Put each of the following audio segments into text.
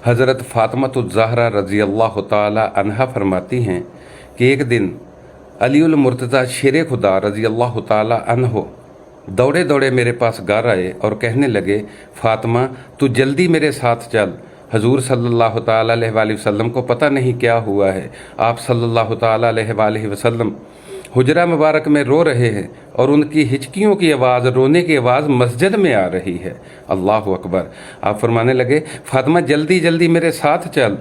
हज़रत फ़ातिमा रज़ी अल्लाह ताला अन्हा फरमाती हैं कि एक दिन अलीउल मुर्तज़ा शेर खुदा रज़ी अल्लाह ताला अन्हो दौड़े दौड़े मेरे पास घर आए और कहने लगे, फ़ातिमा तू जल्दी मेरे साथ चल, हजूर सल्लल्लाहु ताला अलैहि वसल्लम को पता नहीं क्या हुआ है। आप सल्लल्लाहु ताला अलैहि वसल्लम हुजरा मुबारक में रो रहे हैं और उनकी हिचकियों की आवाज़, रोने की आवाज़ मस्जिद में आ रही है। अल्लाह अकबर। आप फरमाने लगे, फ़ातिमा जल्दी जल्दी मेरे साथ चल,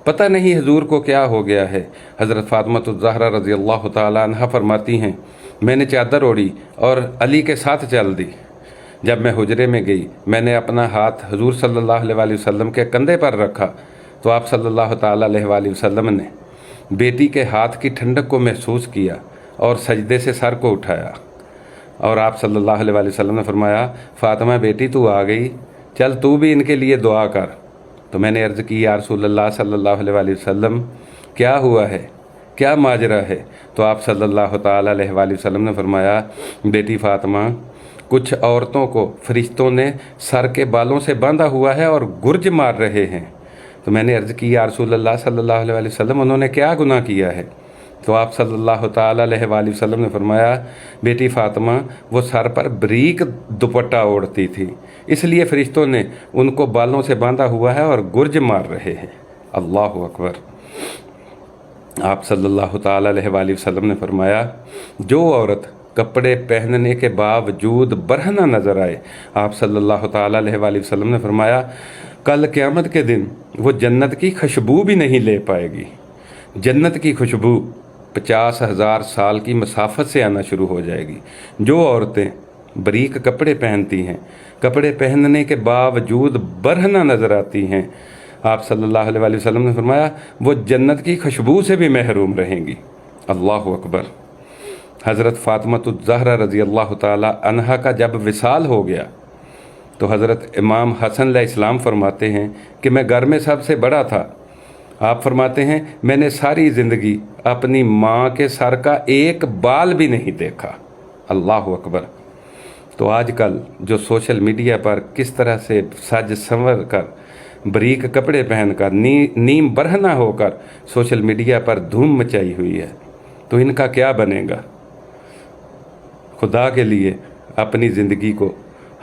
पता नहीं हजूर को क्या हो गया है। हज़रत फ़ातिमा रज़ी अल्लाह ताला अन्हा फरमाती हैं, मैंने चादर ओढ़ी और अली के साथ चल दी। जब मैं हुजरे में गई, मैंने अपना हाथ हजूर सल्लल्लाहु अलैहि वसल्लम के कंधे पर रखा तो आप सल्लल्लाहु ताला अलैहि वसल्लम ने बेटी के हाथ की ठंडक को महसूस किया और सजदे से सर को उठाया और आप सल्लल्लाहु अलैहि वसल्लम ने फरमाया, फ़ातिमा बेटी तू आ गई, चल तू भी इनके लिए दुआ कर। तो मैंने अर्ज़ की, या रसूलल्लाह सल्लल्लाहु अलैहि वसल्लम क्या हुआ है, क्या माजरा है? तो आप सल्लल्लाहु ताला अलैहि वसल्लम ने फरमाया, बेटी फ़ातिमा कुछ औरतों को फरिश्तों ने सर के बालों से बांधा हुआ है और गुर्ज मार रहे हैं। तो मैंने अर्ज़ की, या रसूलल्लाह सल्लल्लाहु अलैहि वसल्लम उन्होंने क्या गुनाह किया है? तो आप सल्लल्लाहु ताला अलैहि वसल्लम ने फरमाया, बेटी फ़ातिमा वो सर पर बरीक दुपट्टा ओढ़ती थी, इसलिए फरिश्तों ने उनको बालों से बांधा हुआ है और गुर्ज मार रहे हैं। अल्लाह अकबर। आप सल्लल्लाहु ताला अलैहि वसल्लम ने फरमाया, जो औरत कपड़े पहनने के बावजूद बरहना नजर आए, आप सल्लल्लाहु ताला अलैहि वसल्लम ने फरमाया, कल क़यामत के दिन वो जन्नत की खुशबू भी नहीं ले पाएगी। जन्नत की खुशबू 50,000 साल की मसाफत से आना शुरू हो जाएगी। जो औरतें बारीक कपड़े पहनती हैं, कपड़े पहनने के बावजूद बरहना नजर आती हैं, आप सल्लल्लाहु अलैहि वसल्लम ने फरमाया, वो जन्नत की खुशबू से भी महरूम रहेंगी। अल्लाह अकबर। हज़रत फ़ातिमा रज़ी अल्लाह ताला अन्हा का जब विसाल हो गया तो हज़रत इमाम हसन अलैहिस्सलाम फरमाते हैं कि मैं घर में सबसे बड़ा था। आप फरमाते हैं, मैंने सारी ज़िंदगी अपनी माँ के सर का एक बाल भी नहीं देखा। अल्लाह अकबर। तो आजकल जो सोशल मीडिया पर किस तरह से सज संवर कर, बारीक कपड़े पहनकर, नीम बरहना होकर सोशल मीडिया पर धूम मचाई हुई है, तो इनका क्या बनेगा? खुदा के लिए अपनी ज़िंदगी को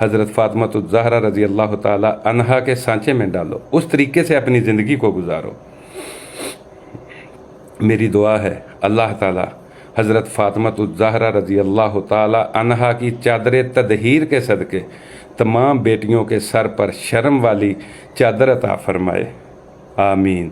हज़रत फ़ातिमा रज़ी अल्लाह ताला अन्हा के सांचे में डालो, उस तरीके से अपनी ज़िंदगी को गुजारो। मेरी दुआ है अल्लाह ताला हज़रत फ़ातिमा रज़ी अल्लाह ताला अन्हा की चादर तदहीर के सदके तमाम बेटियों के सर पर शर्म वाली चादर अता फरमाए। आमीन।